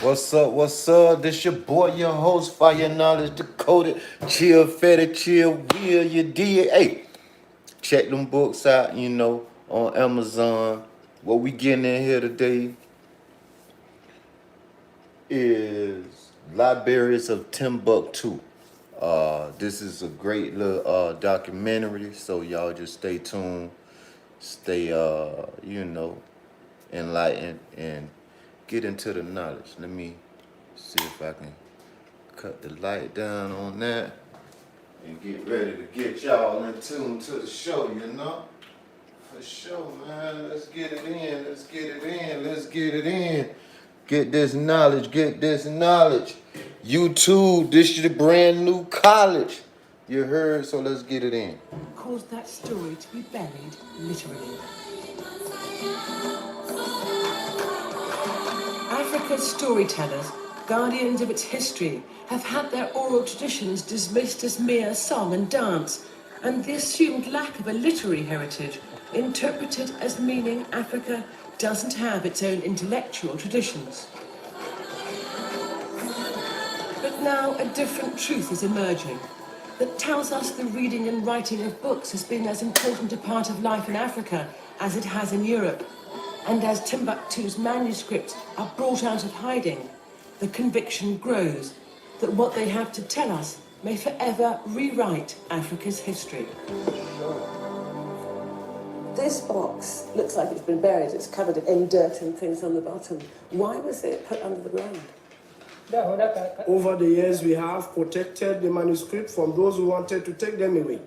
What's up? What's up? This your boy, your host, Fire Knowledge Decoded. Chill, Fetty, chill, will you did. Hey, check them books out, on Amazon. What we getting in here today is Libraries of Timbuktu. This is a great little documentary, so y'all just stay tuned, stay enlightened and get into the knowledge. Let me see if I can cut the light down on that and get ready to get y'all in tune to the show, For sure, man. Let's get it in. Let's get it in. Let's get it in. Get this knowledge. Get this knowledge. YouTube, this is the brand new college. You heard? So let's get it in. Caused that story to be buried literally. Africa's storytellers, guardians of its history, have had their oral traditions dismissed as mere song and dance, and the assumed lack of a literary heritage interpreted as meaning Africa doesn't have its own intellectual traditions. But now a different truth is emerging that tells us the reading and writing of books has been as important a part of life in Africa as it has in Europe. And as Timbuktu's manuscripts are brought out of hiding, the conviction grows that what they have to tell us may forever rewrite Africa's history. This box looks like it's been buried. It's covered in dirt and things on the bottom. Why was it put under the ground? Over the years, we have protected the manuscript from those who wanted to take them away.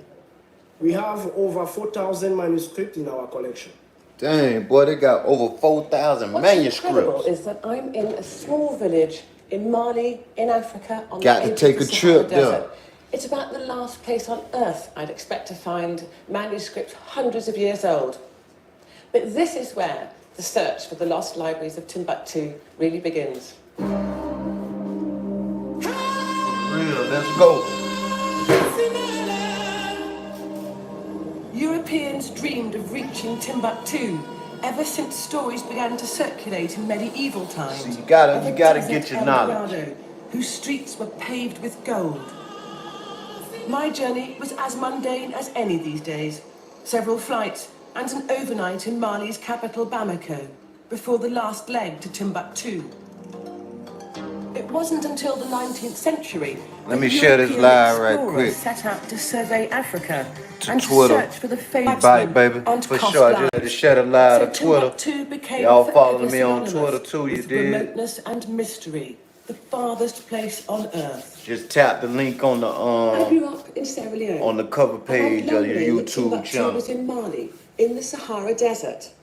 We have over 4,000 manuscripts in our collection. Dang, boy, they got over 4,000 manuscripts. What's incredible is that I'm in a small village in Mali, in Africa, on got the to edge take of a the Sahara trip there. Desert. It's about the last place on earth I'd expect to find manuscripts hundreds of years old. But this is where the search for the lost libraries of Timbuktu really begins. For real, let's go. Europeans dreamed of reaching Timbuktu ever since stories began to circulate in medieval times. So you gotta get your knowledge. Whose streets were paved with gold. My journey was as mundane as any these days. Several flights and an overnight in Mali's capital Bamako before the last leg to Timbuktu. It wasn't until the 19th century Let me share this live right quick. Set out to survey Africa to and Twitter. search for the famous Bite, baby. For sure, I just had to share the live to Twitter. Y'all following me on Twitter too, you did. Remoteness and mystery, the farthest place on earth. Just tap the link on the I grew up in Sierra Leone. on the cover page of your YouTube channel. I was in Mali, in the Sahara Desert.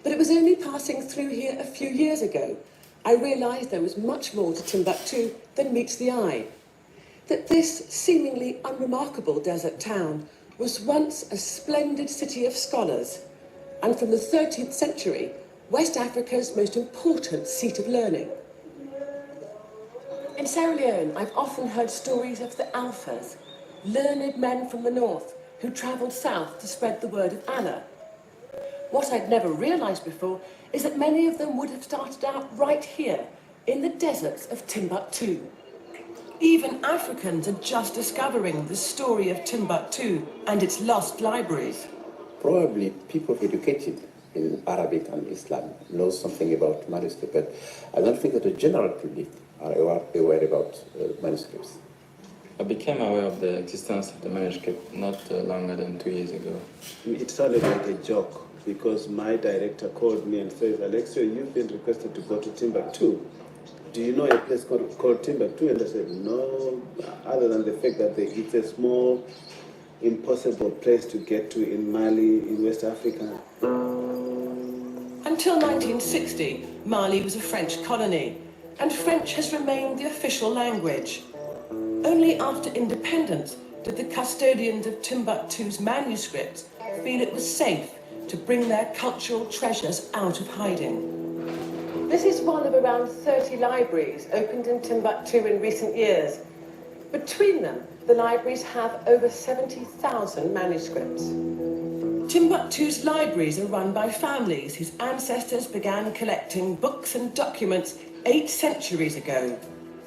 But it was only passing through here a few years ago I realised there was much more to Timbuktu than meets the eye. That this seemingly unremarkable desert town was once a splendid city of scholars, and from the 13th century, West Africa's most important seat of learning. In Sierra Leone, I've often heard stories of the Alphas, learned men from the north who travelled south to spread the word of Allah. What I'd never realised before is that many of them would have started out right here, in the deserts of Timbuktu. Even Africans are just discovering the story of Timbuktu and its lost libraries. Probably people educated in Arabic and Islam know something about manuscripts, but I don't think that the general public are aware about manuscripts. I became aware of the existence of the manuscript not longer than 2 years ago. It sounded like a joke because my director called me and says, Alexio, you've been requested to go to Timbuktu. Do you know a place called Timbuktu? And I said, no, other than the fact that it's a small, impossible place to get to in Mali, in West Africa. Until 1960, Mali was a French colony, and French has remained the official language. Only after independence did the custodians of Timbuktu's manuscripts feel it was safe to bring their cultural treasures out of hiding. This is one of around 30 libraries opened in Timbuktu in recent years. Between them, the libraries have over 70,000 manuscripts. Timbuktu's libraries are run by families whose ancestors began collecting books and documents 8 centuries ago.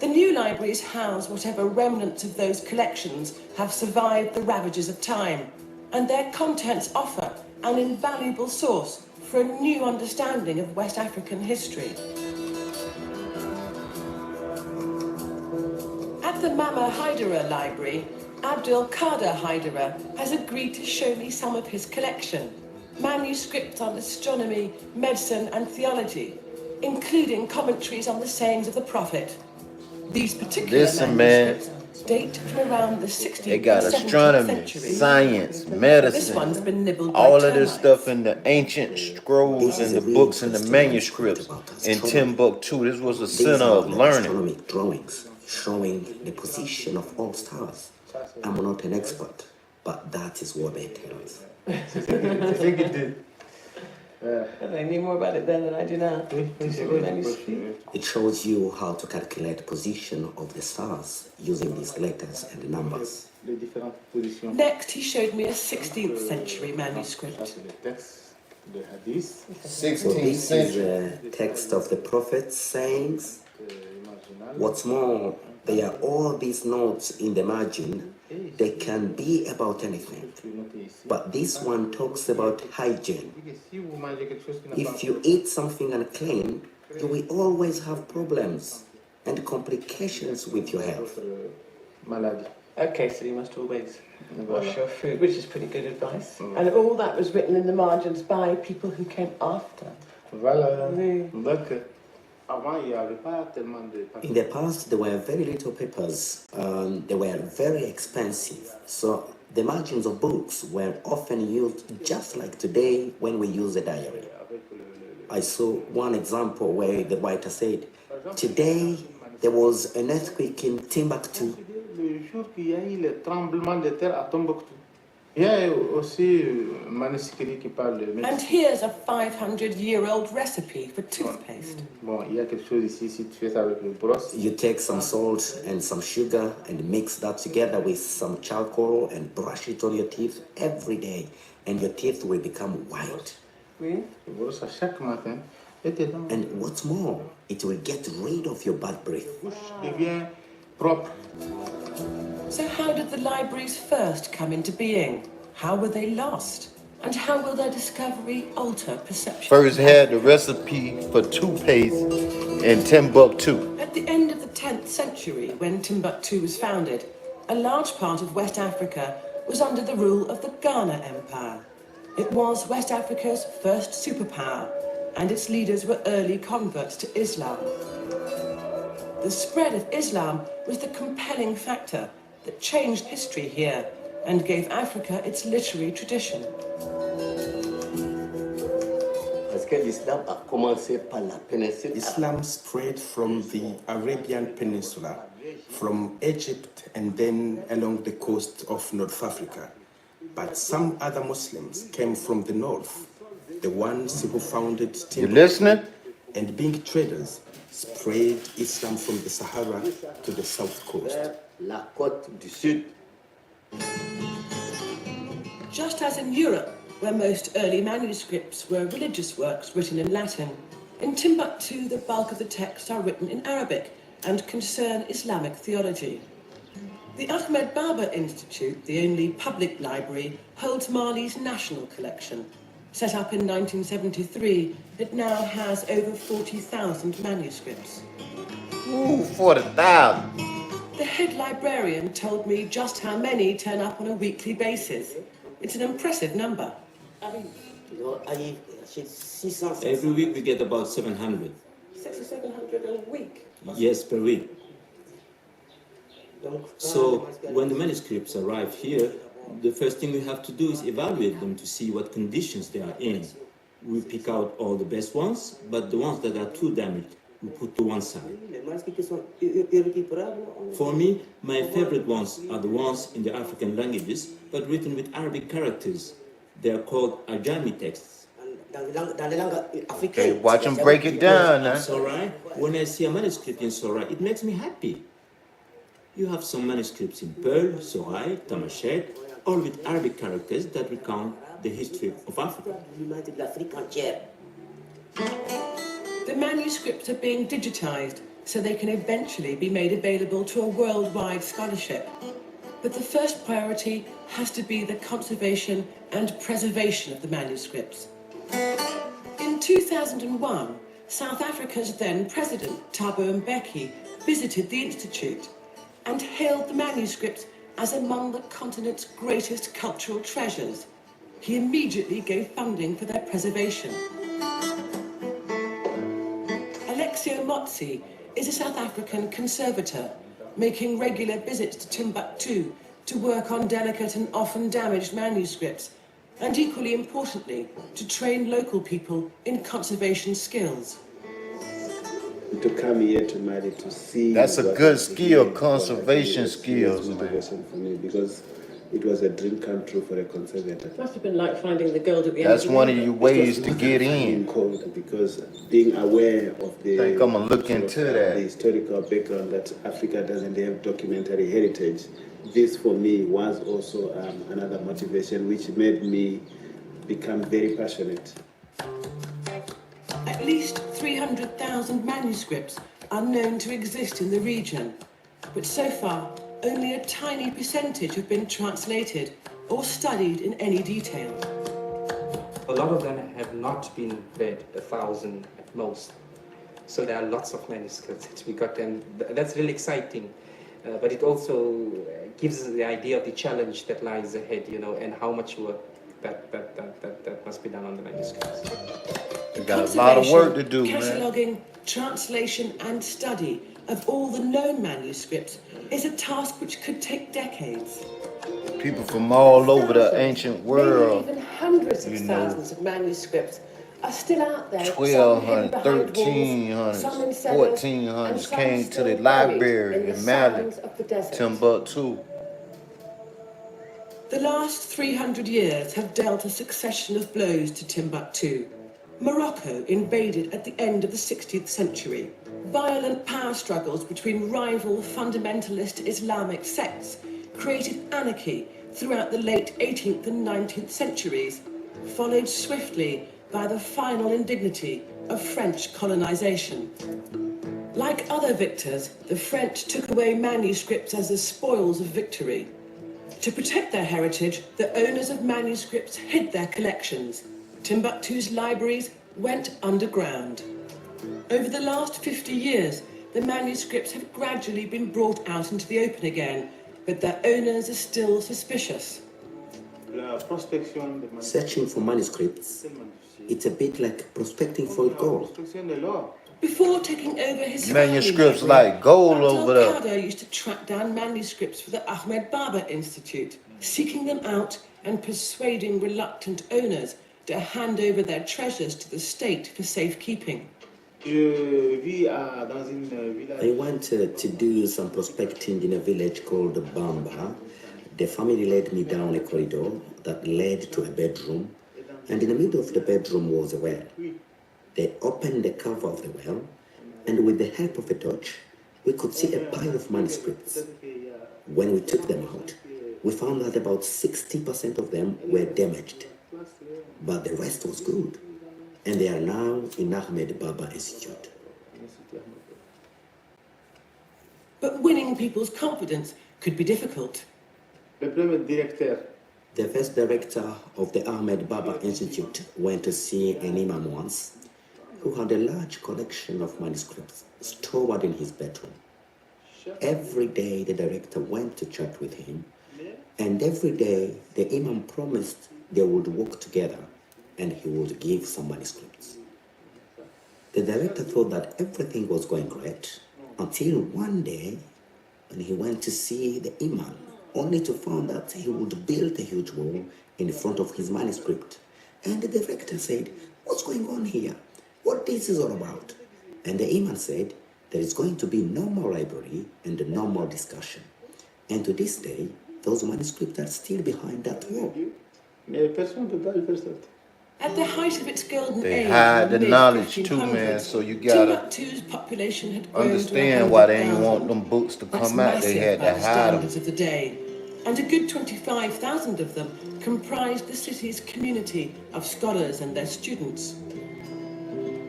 The new libraries house whatever remnants of those collections have survived the ravages of time, and their contents offer an invaluable source for a new understanding of West African history. At the Mama Hyderah Library, Abdul Qadir Hyderah has agreed to show me some of his collection, manuscripts on astronomy, medicine and theology, including commentaries on the sayings of the Prophet. These particular manuscripts date from around the 16th They got and 17th astronomy, century. science, This medicine, one's been nibbled by all of this termites. stuff in the ancient scrolls and the books and the manuscripts in Timbuktu. This was a center of learning. Astronomic drawings showing the position of all stars. I'm not an expert, but that is what they tell us. They knew more about it then than I do now. It shows you how to calculate the position of the stars using these letters and numbers. Next, he showed me a 16th century manuscript. So 16th this is century. a text of the prophet's sayings. What's more, there are all these notes in the margin. They can be about anything. But this one talks about hygiene. If you eat something unclean, you will always have problems and complications with your health. Okay, so you must always wash your food, which is pretty good advice. And all that was written in the margins by people who came after. In the past, there were very little papers. They were very expensive. So the margins of books were often used just like today when we use a diary. I saw one example where the writer said, "Today there was an earthquake in Timbuktu." And here's a 500-year-old recipe for toothpaste. You take some salt and some sugar and mix that together with some charcoal and brush it on your teeth every day, and your teeth will become white. And what's more, it will get rid of your bad breath. So how did the libraries first come into being? How were they lost? And how will their discovery alter perception? First had the recipe for toothpaste in Timbuktu. At the end of the 10th century, when Timbuktu was founded, a large part of West Africa was under the rule of the Ghana Empire. It was West Africa's first superpower, and its leaders were early converts to Islam. The spread of Islam was the compelling factor that changed history here and gave Africa its literary tradition. Islam spread from the Arabian Peninsula, from Egypt and then along the coast of North Africa. But some other Muslims came from the north, the ones who founded Timbuktu. You listening? And being traders, spread Islam from the Sahara to the south coast. La Côte du Sud. Just as in Europe, where most early manuscripts were religious works written in Latin, in Timbuktu the bulk of the texts are written in Arabic and concern Islamic theology. The Ahmed Baba Institute, the only public library, holds Mali's national collection. Set up in 1973, it now has over 40,000 manuscripts. Ooh, 40,000. The head librarian told me just how many turn up on a weekly basis. It's an impressive number. Every week we get about 700. 600 or 700 a week? Yes, per week. So when the manuscripts arrive here, the first thing we have to do is evaluate them to see what conditions they are in. We pick out all the best ones, but the ones that are too damaged, we put to one side. For me, my favorite ones are the ones in the African languages, but written with Arabic characters. They are called Ajami texts. Hey, watch them break it down now. Sorry, when I see a manuscript in Sorry, it makes me happy. You have some manuscripts in Pearl, Sorai, Tamashet, all with Arabic characters that recount the history of Africa. The manuscripts are being digitized so they can eventually be made available to a worldwide scholarship. But the first priority has to be the conservation and preservation of the manuscripts. In 2001, South Africa's then President, Thabo Mbeki, visited the Institute and hailed the manuscripts as among the continent's greatest cultural treasures. He immediately gave funding for their preservation. Alexio Motsi is a South African conservator, making regular visits to Timbuktu to work on delicate and often damaged manuscripts, and equally importantly, to train local people in conservation skills. To come here to Mali to see. That's a good skill, conservation skills, man. Motivation for me because it was a dream come true for a conservator. It must have been like finding the gold at the end. That's one of your ways to get in. Cold because being aware of the, I think I'm gonna look into that. The historical background that Africa doesn't have documentary heritage. This for me was also another motivation which made me become very passionate. At least 300,000 manuscripts are known to exist in the region, but so far only a tiny percentage have been translated or studied in any detail. A lot of them have not been read, 1,000 at most. So there are lots of manuscripts that we got, and that's really exciting. But it also gives us the idea of the challenge that lies ahead, you know, and how much work that must be done on the manuscripts. We got a lot of work to do, Cataloguing, man. translation and study of all the known manuscripts is a task which could take decades. People from all over the ancient world, Maybe even hundreds of thousands of manuscripts are still out there. 1,200, 1,300, 1,400 came to the library in Mali, Timbuktu. The last 300 years have dealt a succession of blows to Timbuktu. Morocco invaded at the end of the 16th century. Violent power struggles between rival fundamentalist Islamic sects created anarchy throughout the late 18th and 19th centuries, followed swiftly by the final indignity of French colonization. Like other victors, the French took away manuscripts as the spoils of victory. To protect their heritage, the owners of manuscripts hid their collections. Timbuktu's libraries went underground. Over the last 50 years, the manuscripts have gradually been brought out into the open again, but their owners are still suspicious. Searching for manuscripts, it's a bit like prospecting for gold. Before taking over his Manuscripts family like gold library, over there. Abdel used to track down manuscripts for the Ahmed Baba Institute, seeking them out and persuading reluctant owners to hand over their treasures to the state for safekeeping. I went to do some prospecting in a village called Bamba. The family led me down a corridor that led to a bedroom, and in the middle of the bedroom was a well. They opened the cover of the well, and with the help of a torch, we could see a pile of manuscripts. When we took them out, we found that about 60% of them were damaged, but the rest was good, and they are now in Ahmed Baba Institute. But winning people's confidence could be difficult. The first director of the Ahmed Baba Institute went to see an imam once who had a large collection of manuscripts stored in his bedroom. Every day the director went to church with him, and every day the imam promised they would work together and he would give some manuscripts. The director thought that everything was going great until one day when he went to see the imam, only to find that he would build a huge wall in front of his manuscript. And the director said, "What's going on here? What this is all about?" And the imam said, "There is going to be no more library and no more discussion." And to this day, those manuscripts are still behind that wall. At the height of its golden They age, hide the in knowledge too, 1500s, man, so you gotta Timbuktu's population had grown understand to why they ain't 100,000. want them books to That's come out. They massive had by to the hide them. standards of the day, and a good 25,000 of them comprised the city's community of scholars and their students.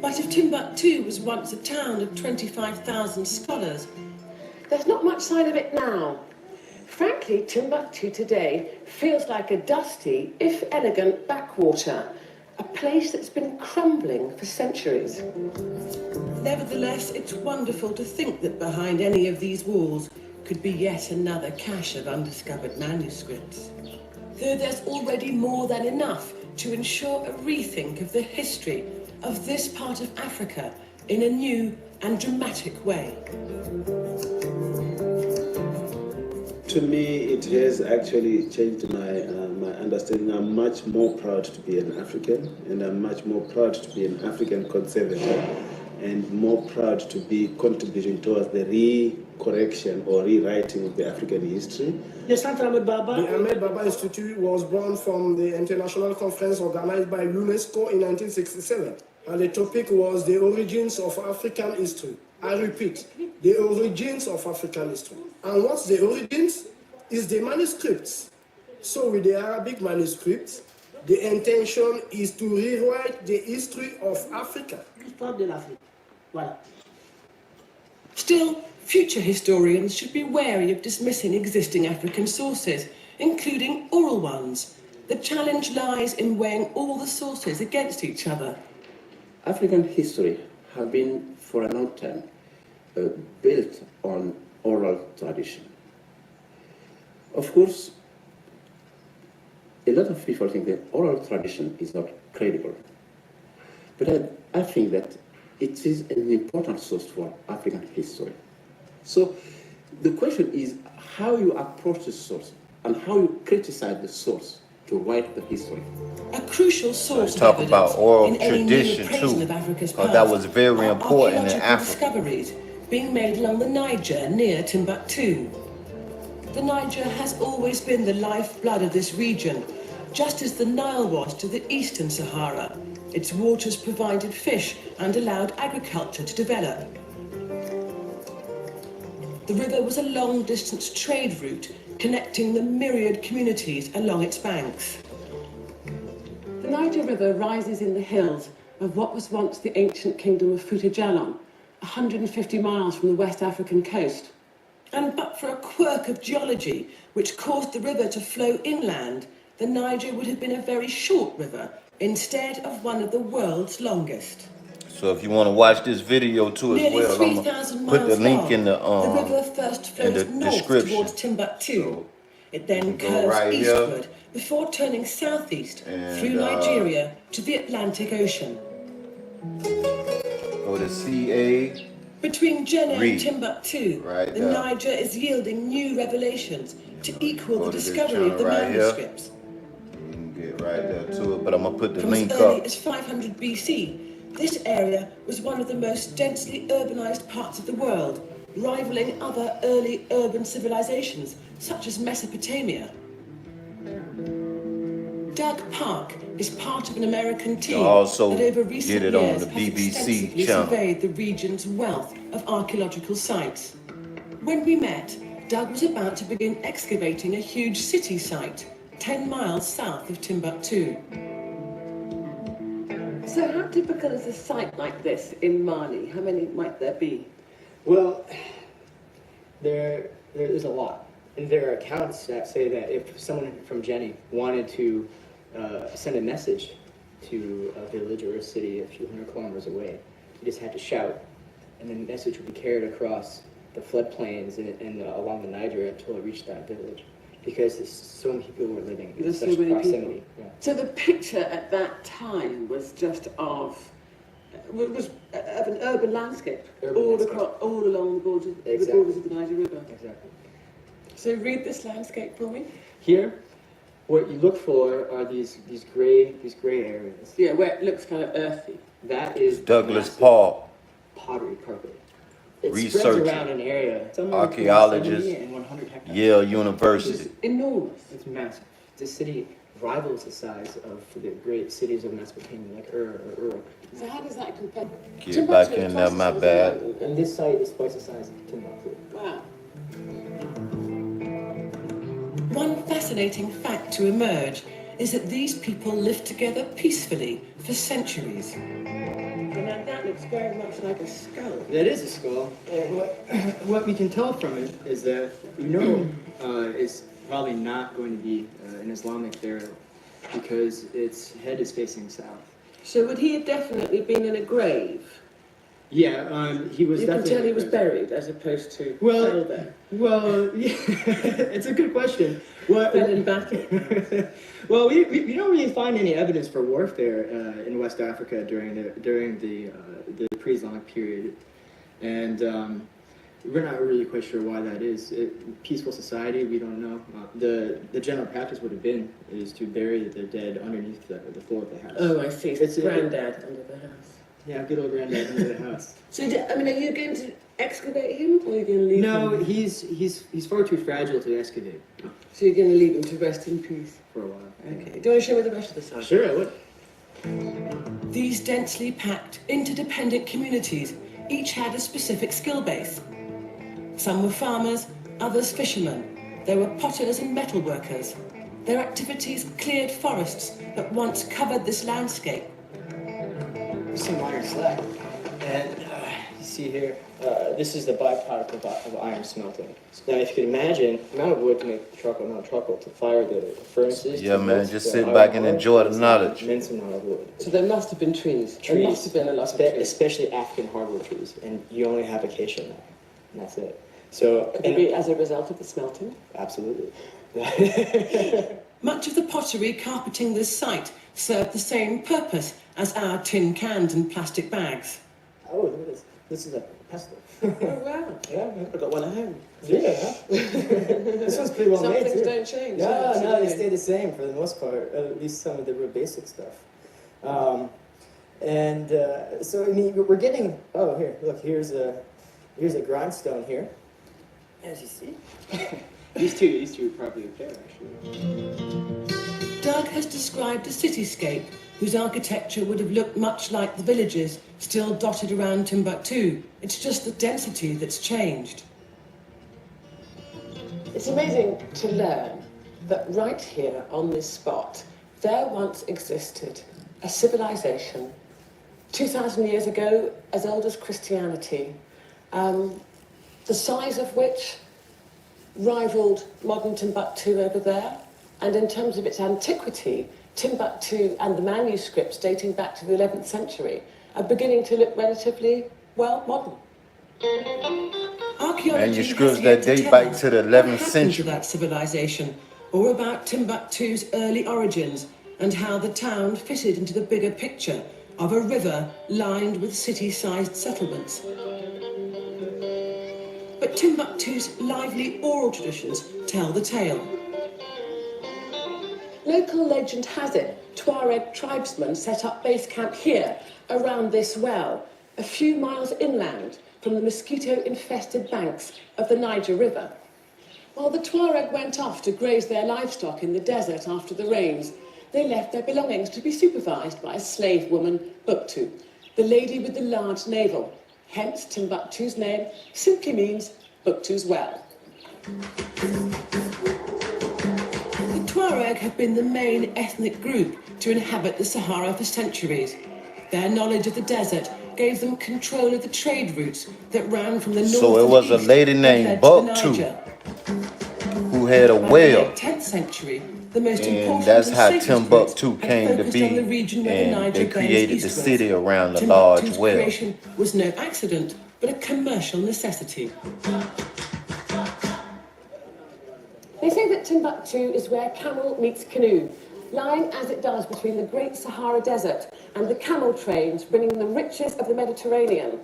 But if Timbuktu was once a town of 25,000 scholars, there's not much sign of it now. Frankly, Timbuktu today feels like a dusty, if elegant, backwater, a place that's been crumbling for centuries. Nevertheless, it's wonderful to think that behind any of these walls could be yet another cache of undiscovered manuscripts. Though there's already more than enough to ensure a rethink of the history of this part of Africa in a new and dramatic way. To me, it has actually changed my understanding. I'm much more proud to be an African, and I'm much more proud to be an African conservator, and more proud to be contributing towards the re-correction or rewriting of the African history. The Ahmed Baba Institute was born from the international conference organized by UNESCO in 1967. And the topic was the origins of African history. I repeat, the origins of African history. And what's the origins? Is the manuscripts. So with the Arabic manuscripts, the intention is to rewrite the history of Africa. Still, future historians should be wary of dismissing existing African sources, including oral ones. The challenge lies in weighing all the sources against each other. African history has been, for a long time, built on oral tradition. Of course, a lot of people think that oral tradition is not credible. But I think that it is an important source for African history. So the question is how you approach the source and how you criticize the source to write the history. A crucial source so talk of about oral in tradition too, because that was very important in Africa. Discoveries being made along the Niger near Timbuktu. The Niger has always been the lifeblood of this region, just as the Nile was to the Eastern Sahara. Its waters provided fish and allowed agriculture to develop. The river was a long-distance trade route connecting the myriad communities along its banks. The Niger River rises in the hills of what was once the ancient kingdom of Fouta-Djallon, 150 miles from the West African coast. And but for a quirk of geology which caused the river to flow inland, the Niger would have been a very short river instead of one of the world's longest. So if you want to watch this video too as Nearly well, I'm gonna put the link in the river first flows north description. towards Timbuktu. So it then go curves right eastward here. before turning southeast And, through Nigeria to the Atlantic Ocean. Go to CA. Between Djenné Read. and Timbuktu, Right the there. Niger is yielding new revelations to equal Go the to this discovery of the channel right here. manuscripts. You can get right there to it, but I'm gonna put the From link as early up. as 500 BC, this area was one of the most densely urbanized parts of the world, rivaling other early urban civilizations, such as Mesopotamia. Doug Park is part of an American team also that over recent get it on years the has BBC extensively channel. surveyed the region's wealth of archaeological sites. When we met, Doug was about to begin excavating a huge city site 10 miles south of Timbuktu. So how typical is a site like this in Mali? How many might there be? Well, there's a lot. And there are accounts that say that if someone from Djenné wanted to send a message to a village or a city a few hundred kilometers away, he just had to shout, and the message would be carried across the floodplains and along the Niger until it reached that village, because so many people were living in There's such so many proximity. people. Yeah. So the picture at that time was just of an urban landscape, all along the borders, Exactly. the borders of the Niger River. Exactly. So read this landscape for me. Here, what you look for are these gray areas. Yeah, where it looks kind of earthy. That is Douglas massive Paul, pottery carpet. It researcher, spreads around an area, somewhere between archaeologist, 70 and 100 hectares. Yale University. It's enormous. It's massive. This city rivals the size of the great cities of Mesopotamia, like Ur or Uruk. So how does that compare? Get back in there, my bad. And this site is twice the size of Timbuktu. Wow. One fascinating fact to emerge is that these people lived together peacefully for centuries. looks very much like a skull. That is a skull. What we can tell from it is that we know it's probably not going to be an Islamic burial because its head is facing south. So would he have definitely been in a grave? Yeah, he was. You can tell he was buried as opposed to fell there. Well, yeah, it's a good question. Fell in battle. Well, we don't really find any evidence for warfare in West Africa during the pre-Islamic period, and we're not really quite sure why that is. Peaceful society, we don't know. The general practice would have been is to bury the dead underneath the floor of the house. Oh, I see. It's granddad under the house. Yeah, good old granddad under the house. So, are you going to excavate him, or are you going to leave him? No, he's far too fragile to excavate. So you're going to leave him to rest in peace? For a while. Okay. Do you want to show me the rest of the site? Sure, I would. These densely packed, interdependent communities each had a specific skill base. Some were farmers, others fishermen. There were potters and metalworkers. Their activities cleared forests that once covered this landscape. Some iron slag. And you see here, this is the byproduct of iron smelting. So now, if you can imagine the amount of wood to make charcoal, not charcoal, to fire the furnaces. Yeah, man, just sit back and enjoy the knowledge. Immense amount of wood. So there must have been trees. There must have been a lot of trees. Especially African hardwood trees, and you only have acacia now, and that's it. So, could it be as a result of the smelting? Absolutely. Much of the pottery carpeting this site served the same purpose as our tin cans and plastic bags. Oh, look at this. This is a pestle. Oh, wow. Yeah, I got one at home. Yeah. This one's pretty well Some made, things too. don't change. No, they stay the same for the most part, at least some of the real basic stuff. So, I mean, we're getting, oh, here, look, here's a grindstone here, as you see. These two are probably there, actually. Doug has described a cityscape whose architecture would have looked much like the villages still dotted around Timbuktu. It's just the density that's changed. It's amazing to learn that right here on this spot, there once existed a civilization 2,000 years ago, as old as Christianity, the size of which rivaled modern Timbuktu over there, and in terms of its antiquity, Timbuktu and the manuscripts dating back to the 11th century are beginning to look relatively, well, modern. Manuscripts that date back to the 11th century. That civilization, or about Timbuktu's early origins and how the town fitted into the bigger picture of a river lined with city-sized settlements. But Timbuktu's lively oral traditions tell the tale. Local legend has it, Tuareg tribesmen set up base camp here, around this well, a few miles inland from the mosquito-infested banks of the Niger River. While the Tuareg went off to graze their livestock in the desert after the rains, they left their belongings to be supervised by a slave woman, Buktu, the lady with the large navel. Hence, Timbuktu's name simply means Buktu's well. The Tuareg have been the main ethnic group to inhabit the Sahara for centuries. Their knowledge of the desert gave them control of the trade routes that ran from the north So it was a lady named Buktu who had a well, By the 10th century, the most and important that's and how safest Timbuktu routes had came to focused be, on the region where the and Niger they bends created the eastwards. city around the large Timbuktu's well. creation was no accident, but a commercial necessity. They say that Timbuktu is where camel meets canoe, lying as it does between the Great Sahara Desert and the camel trains bringing the riches of the Mediterranean,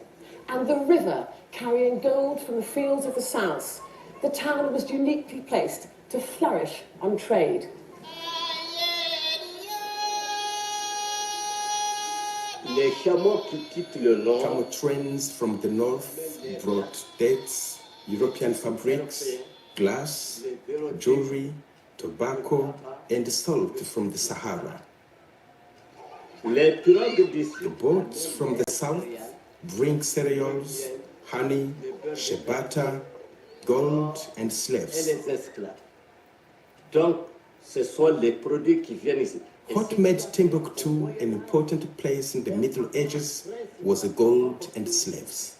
and the river carrying gold from the fields of the south. The town was uniquely placed to flourish on trade. Camel trains from the north brought dates, European fabrics, glass, jewelry, tobacco, and salt from the Sahara. The boats from the south bring cereals, honey, shebata, gold, and slaves. Donc, ce sont les produits qui viennent ici. What made Timbuktu an important place in the Middle Ages was gold and slaves.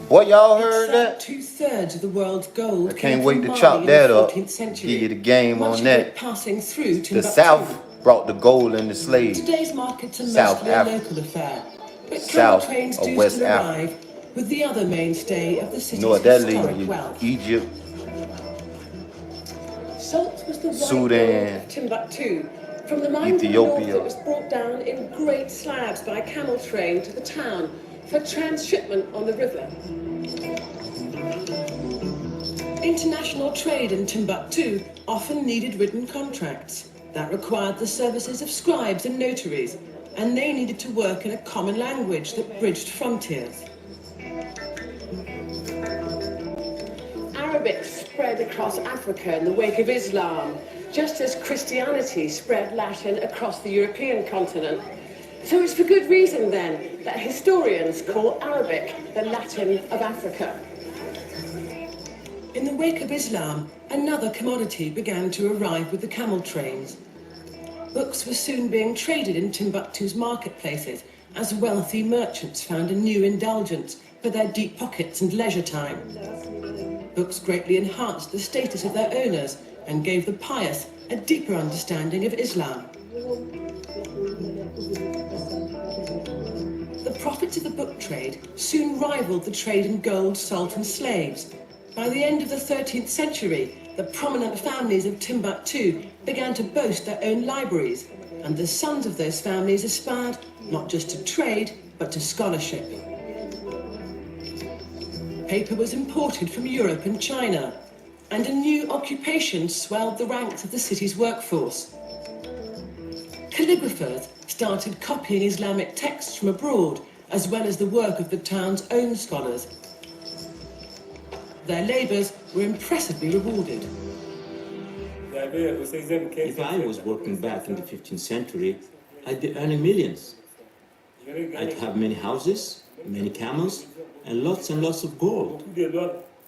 Boy, y'all It heard sold that? 2/3 of the world's gold I came can't from wait to Mali chop in that the up. 14th century. Give you the game much on of that. it passing through The Timbuktu. South brought the gold and the slaves. Today's markets are South mostly a Africa. local affair, but camel South trains or do West still Africa. arrive with the other mainstay of the You city's know what that historic leaves you? wealth. Egypt, Salt was the white Sudan, gold of Timbuktu. From the mines in the north, it was brought down in great slabs by camel train to the town for transshipment on the river. International trade in Timbuktu often needed written contracts that required the services of scribes and notaries, and they needed to work in a common language that bridged frontiers. Arabic spread across Africa in the wake of Islam, just as Christianity spread Latin across the European continent. So it's for good reason, then, that historians call Arabic the Latin of Africa. In the wake of Islam, another commodity began to arrive with the camel trains. Books were soon being traded in Timbuktu's marketplaces as wealthy merchants found a new indulgence for their deep pockets and leisure time. Books greatly enhanced the status of their owners and gave the pious a deeper understanding of Islam. The profits of the book trade soon rivaled the trade in gold, salt and slaves. By the end of the 13th century, the prominent families of Timbuktu began to boast their own libraries, and the sons of those families aspired not just to trade, but to scholarship. Paper was imported from Europe and China, and a new occupation swelled the ranks of the city's workforce. Calligraphers started copying Islamic texts from abroad, as well as the work of the town's own scholars. Their labours were impressively rewarded. If I was working back in the 15th century, I'd be earning millions. I'd have many houses, many camels, and lots of gold.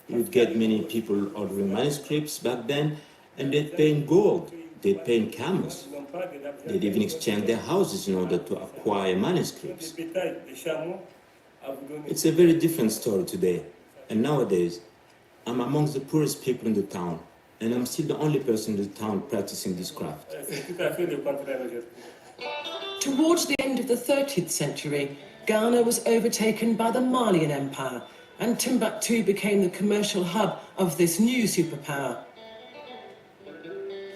You'd get many people ordering manuscripts back then, and they'd pay in gold, they'd pay in camels. They'd even exchange their houses in order to acquire manuscripts. It's a very different story today, and nowadays, I'm amongst the poorest people in the town, and I'm still the only person in the town practicing this craft. Towards the end of the 13th century, Ghana was overtaken by the Malian Empire, and Timbuktu became the commercial hub of this new superpower.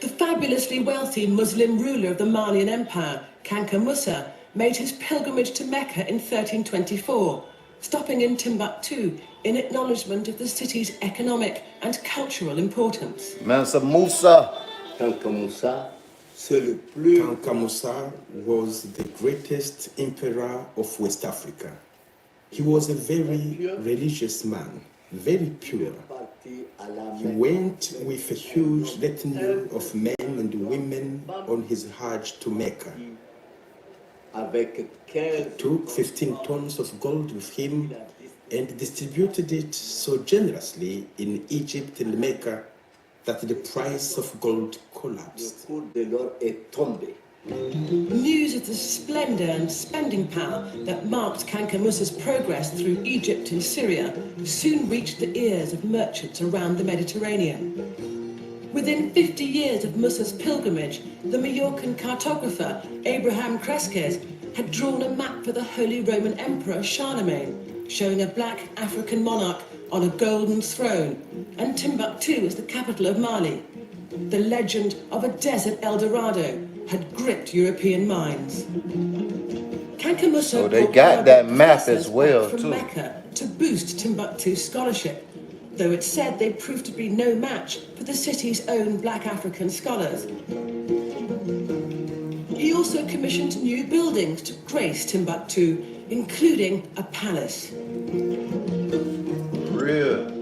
The fabulously wealthy Muslim ruler of the Malian Empire, Kanka Musa, made his pilgrimage to Mecca in 1324, stopping in Timbuktu in acknowledgement of the city's economic and cultural importance. Mansa Musa. Kanka Musa was the greatest emperor of West Africa. He was a very religious man, very pure. He went with a huge retinue of men and women on his Hajj to Mecca. He took 15 tons of gold with him and distributed it so generously in Egypt and Mecca that the price of gold collapsed. News of the splendour and spending power that marked Kanka Musa's progress through Egypt and Syria soon reached the ears of merchants around the Mediterranean. Within 50 years of Musa's pilgrimage, the Majorcan cartographer Abraham Cresques had drawn a map for the Holy Roman Emperor Charlemagne, showing a black African monarch on a golden throne, and Timbuktu as the capital of Mali. The legend of a desert El Dorado had gripped European minds. Kanka Musa So they brought got that Arabic map professors as well, back from too. Mecca to boost Timbuktu's scholarship, though it's said they proved to be no match for the city's own black African scholars. He also commissioned new buildings to grace Timbuktu, including a palace.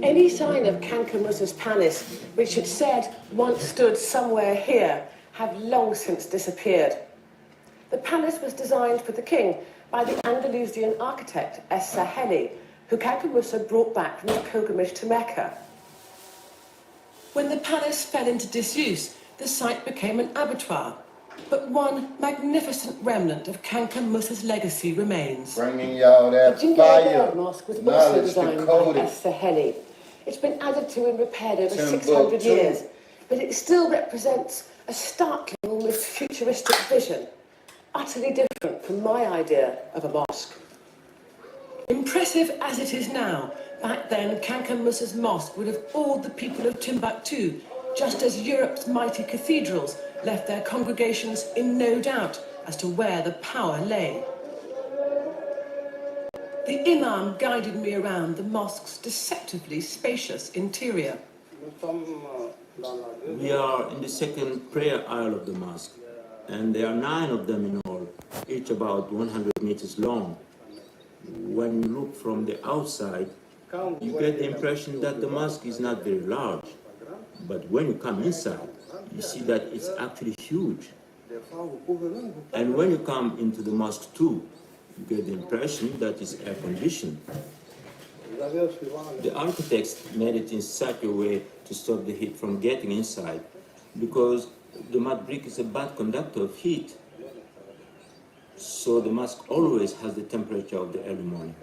Any sign of Kanka Musa's palace, which it said once stood somewhere here, have long since disappeared. The palace was designed for the king by the Andalusian architect Es-Saheli, who Kanka Musa brought back from his pilgrimage to Mecca. When the palace fell into disuse, the site became an abattoir. But one magnificent remnant of Kanka Musa's legacy remains. Bringing y'all that the fire, mosque was also knowledge designed by decoded. Saheli. It's been added to and repaired over Timbuktu. 600 years, but it still represents a startling, almost futuristic vision, utterly different from my idea of a mosque. Impressive as it is now, back then Kanka Musa's mosque would have awed the people of Timbuktu, just as Europe's mighty cathedrals left their congregations in no doubt as to where the power lay. The imam guided me around the mosque's deceptively spacious interior. We are in the second prayer aisle of the mosque, and there are 9 of them in all, each about 100 meters long. When you look from the outside, you get the impression that the mosque is not very large. But when you come inside, you see that it's actually huge. And when you come into the mosque too, you get the impression that it's air-conditioned. The architects made it in such a way to stop the heat from getting inside, because the mud brick is a bad conductor of heat. So the mosque always has the temperature of the early morning.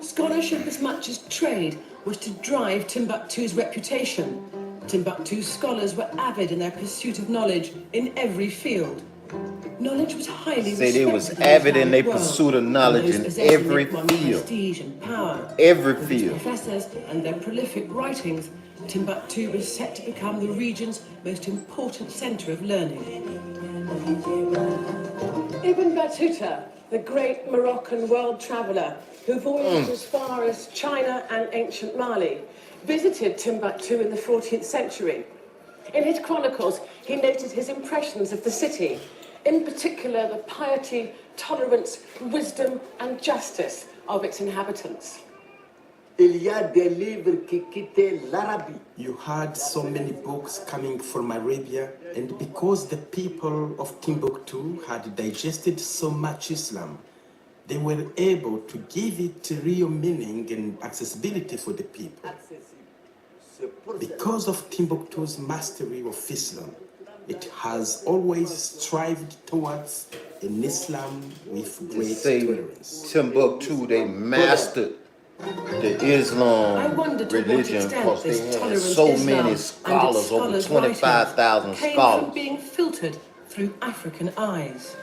Scholarship as much as trade was to drive Timbuktu's reputation. Timbuktu's scholars were avid in their pursuit of knowledge in every field. Knowledge was highly Say they was respected avid in their the Islamic pursuit of world, knowledge and those in possessing every it won field. prestige and power. Every With its field. professors and their prolific writings, Timbuktu was set to become the region's most important centre of learning. Ibn Battuta, the great Moroccan world traveller who voyaged as far as China and ancient Mali, visited Timbuktu in the 14th century. In his chronicles, he noted his impressions of the city, in particular the piety, tolerance, wisdom and justice of its inhabitants. You had so many books coming from Arabia, and because the people of Timbuktu had digested so much Islam, they were able to give it real meaning and accessibility for the people. Because of Timbuktu's mastery of Islam, it has always strived towards an Islam with great tolerance. Timbuktu, they mastered the Islam religion because they had so many scholars, over 25,000 came scholars. from being filtered through African eyes.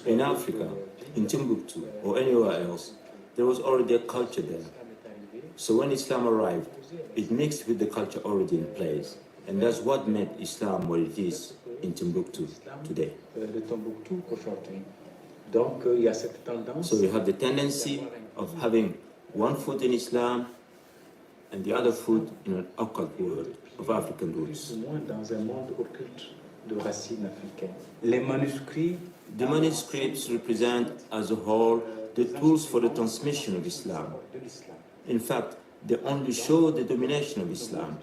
In Africa, in Timbuktu, or anywhere else, there was already a culture there. So when Islam arrived, it mixed with the culture already in place. And that's what made Islam what it is in Timbuktu today. So you have the tendency of having one foot in Islam and the other foot in an occult world of African roots. The manuscripts represent as a whole the tools for the transmission of Islam. In fact, they only show the domination of Islam.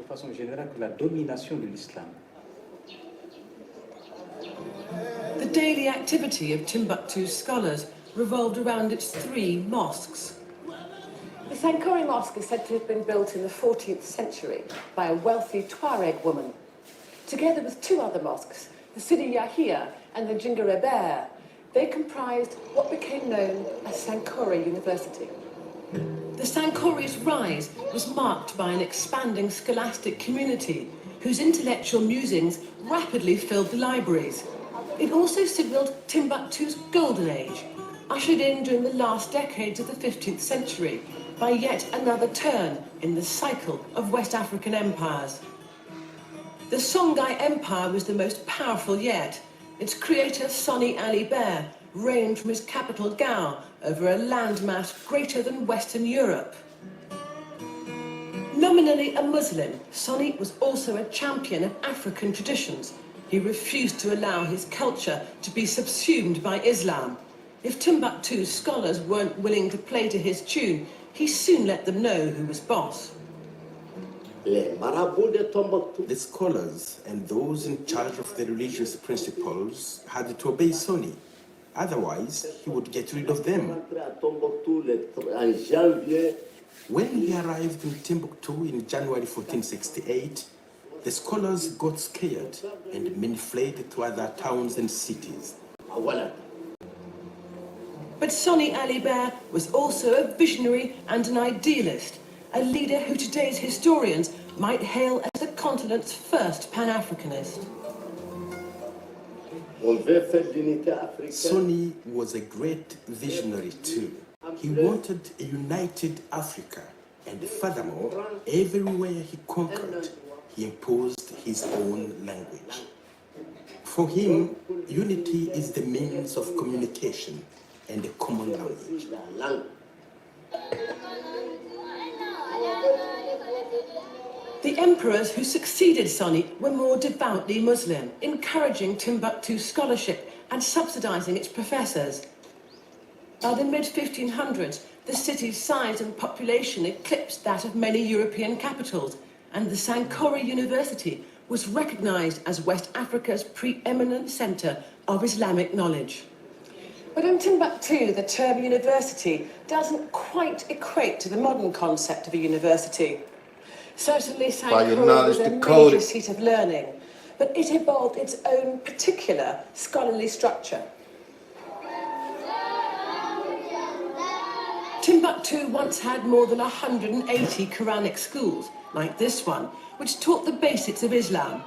The daily activity of Timbuktu's scholars revolved around its 3 mosques. The Sankore Mosque is said to have been built in the 14th century by a wealthy Tuareg woman. Together with 2 other mosques, the Sidi Yahia and the Jingareber, they comprised what became known as Sankore University. The Sankore's rise was marked by an expanding scholastic community whose intellectual musings rapidly filled the libraries. It also signalled Timbuktu's golden age, ushered in during the last decades of the 15th century by yet another turn in the cycle of West African empires. The Songhai Empire was the most powerful yet. Its creator, Soni Ali Bear, reigned from his capital Gao over a landmass greater than Western Europe. Nominally a Muslim, Soni was also a champion of African traditions. He refused to allow his culture to be subsumed by Islam. If Timbuktu's scholars weren't willing to play to his tune, he soon let them know who was boss. The scholars and those in charge of the religious principles had to obey Soni, Otherwise, he would get rid of them. When he arrived in Timbuktu in January 1468, the scholars got scared and many fled to other towns and cities. But Sonny Alibert was also a visionary and an idealist, a leader who today's historians might hail as the continent's first Pan-Africanist. Sonny was a great visionary too. He wanted a united Africa, and furthermore, everywhere he conquered, he imposed his own language. For him, unity is the means of communication and a common language. The emperors who succeeded Sonny were more devoutly Muslim, encouraging Timbuktu scholarship and subsidizing its professors. By the mid-1500s, the city's size and population eclipsed that of many European capitals, and the Sankore University was recognized as West Africa's preeminent center of Islamic knowledge. But in Timbuktu, the term university doesn't quite equate to the modern concept of a university. Certainly Sankore was a major seat of learning, but it evolved its own particular scholarly structure. Timbuktu once had more than 180 Quranic schools, like this one, which taught the basics of Islam.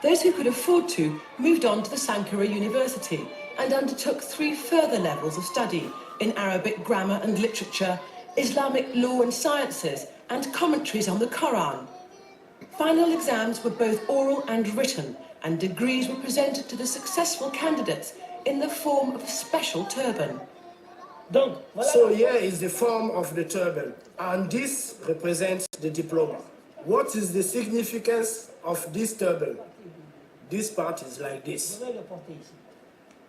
Those who could afford to moved on to the Sankore University and undertook 3 further levels of study in Arabic grammar and literature, Islamic law and sciences, and commentaries on the Quran. Final exams were both oral and written, and degrees were presented to the successful candidates in the form of a special turban. So here is the form of the turban, and this represents the diploma. What is the significance of this turban? This part is like this.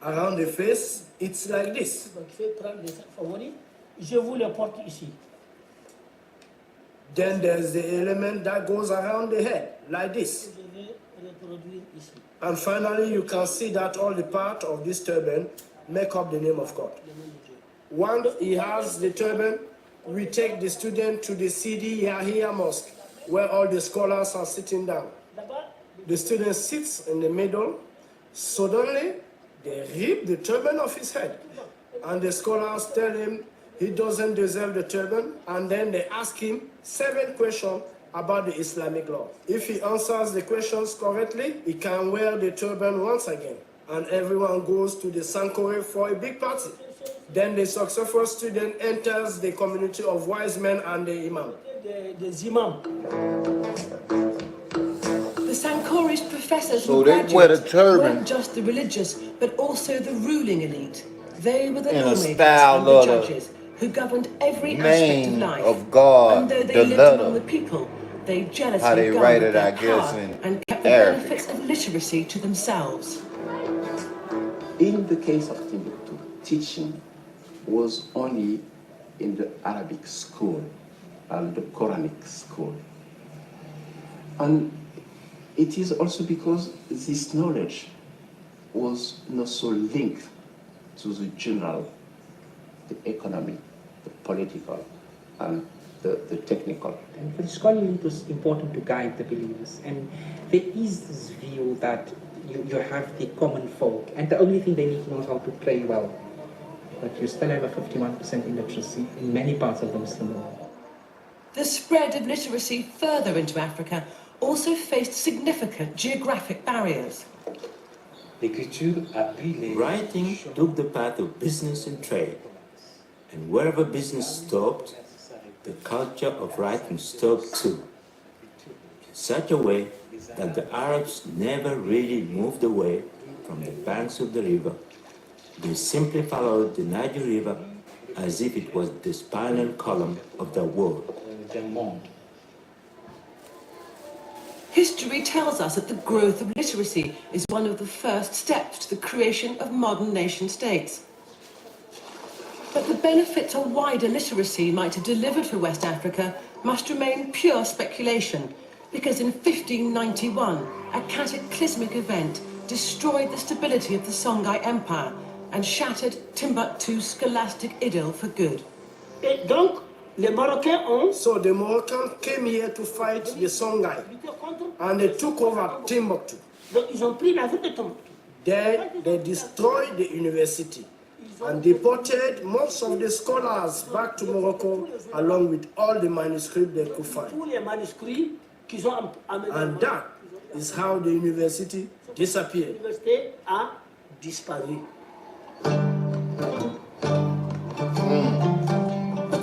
Around the face, it's like this. Then there's the element that goes around the head, like this. And finally, you can see that all the parts of this turban make up the name of God. Once he has the turban, we take the student to the Sidi Yahya Mosque, where all the scholars are sitting down. The student sits in the middle. Suddenly, they rip the turban off his head. And the scholars tell him he doesn't deserve the turban, and then they ask him 7 questions about the Islamic law. If he answers the questions correctly, he can wear the turban once again, and everyone goes to the Sankore for a big party. Then the successful student enters the community of wise men and the imam. The Sankore's professors So and they wear the graduates turban weren't just the religious, but also the ruling elite. They were the in a lawmakers style and the of judges who governed every aspect of name life. of God, And though they the lived letter. among the people, they How jealously they write guarded it, their I guess, power in and kept the Arabic. benefits of literacy to themselves. In the case of Timbuktu, teaching was only in the Arabic school and the Quranic school. And it is also because this knowledge was not so linked to the general, the economic, the political, and the technical. And for the scholarly, it was important to guide the believers. And there is this view that you have the common folk, and the only thing they need to know is how to pray well. But you still have a 51% illiteracy in many parts of the Muslim world. The spread of literacy further into Africa also faced significant geographic barriers. Writing took the path of business and trade, and wherever business stopped, the culture of writing stopped too, in such a way that the Arabs never really moved away from the banks of the river. They simply followed the Niger River as if it was the spinal column of the world. History tells us that the growth of literacy is one of the first steps to the creation of modern nation-states. But the benefits a wider literacy might have delivered for West Africa must remain pure speculation, because in 1591, a cataclysmic event destroyed the stability of the Songhai Empire and shattered Timbuktu's scholastic idyll for good. Et donc, les Marocains ont... So the Moroccans came here to fight the Songhai, and they took over Timbuktu. Donc, ils ont pris la ville de Timbuktu. There, they destroyed the university and deported most of the scholars back to Morocco, along with all the manuscripts they could find. And that is how the university disappeared. But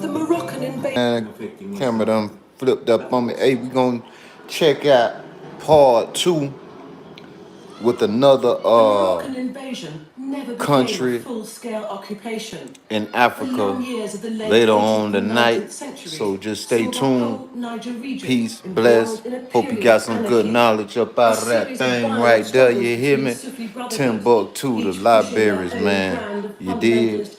the Moroccan invasion... Camera done flipped up on me. Hey, we gonna check out part 2 with another Moroccan invasion never country became a full-scale occupation. in Africa later on tonight. So just stay tuned. Peace, bless. Hope you got some good knowledge up out of that thing right there. You hear me? Timbuktu, the libraries, man. You did.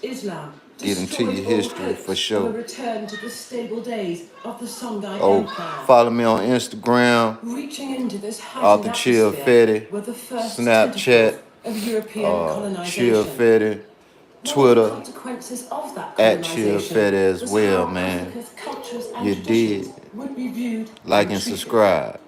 Get into your history for sure. Return to the stable days of the Songhai Oh, Empire. follow me on Instagram. Reaching into this Author Chill Fetty. Snapchat. Of European colonization. Chill Fetty. Twitter. Consequences of that At Chill Fetty as well, man. You did. Like and subscribe.